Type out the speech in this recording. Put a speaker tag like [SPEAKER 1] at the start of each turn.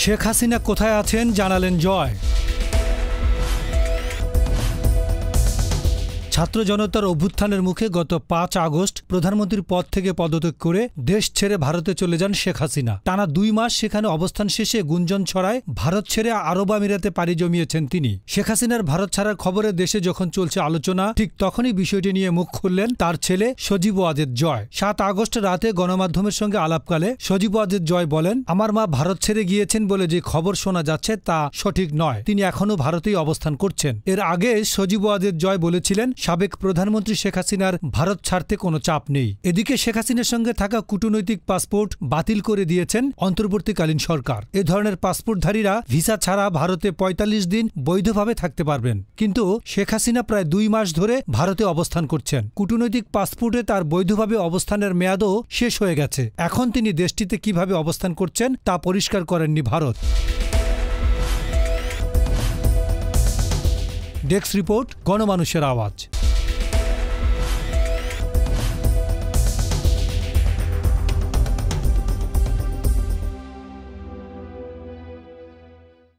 [SPEAKER 1] শেখ হাসিনা কোথায় আছেন জানালেন জয়। ছাত্র জনতার অভ্যুত্থানের মুখে গত ৫ আগস্ট প্রধানমন্ত্রীর পদ থেকে পদত্যাগ করে দেশ ছেড়ে ভারতে চলে যান শেখ হাসিনা। টানা ২ মাস সেখানে অবস্থান শেষে গুঞ্জন ছড়ায় ভারত ছেড়ে আরব আমিরাতে পাড়ি জমিয়েছেন তিনি। শেখ হাসিনার ভারত ছাড়ার খবরে দেশে যখন চলছে আলোচনা, ঠিক তখনই বিষয়টি নিয়ে মুখ খুললেন তার ছেলে সজীব ওয়াজেদ জয়। ৭ আগস্ট রাতে গণমাধ্যমের সঙ্গে আলাপকালে সজীব ওয়াজেদ জয় বলেন, আমার মা ভারত ছেড়ে গিয়েছেন বলে যে খবর শোনা যাচ্ছে তা সঠিক নয়, তিনি এখনও ভারতেই অবস্থান করছেন। এর আগে সজীব ওয়াজেদ জয় বলেছিলেন সাবেক প্রধানমন্ত্রী শেখ হাসিনার ভারত ছাড়তে কোনো চাপ নেই। এদিকে শেখ হাসিনার সঙ্গে থাকা কূটনৈতিক পাসপোর্ট বাতিল করে দিয়েছেন অন্তর্বর্তীকালীন সরকার। এ ধরনের পাসপোর্টধারীরা ভিসা ছাড়া ভারতে ৪৫ দিন বৈধভাবে থাকতে পারবেন। কিন্তু শেখ হাসিনা প্রায় ২ মাস ধরে ভারতে অবস্থান করছেন। কূটনৈতিক পাসপোর্টে তার বৈধভাবে অবস্থানের মেয়াদও শেষ হয়ে গেছে। এখন তিনি দেশটিতে কিভাবে অবস্থান করছেন তা পরিষ্কার করেননি ভারত। ডেস্ক রিপোর্ট, গণমানুষের আওয়াজ।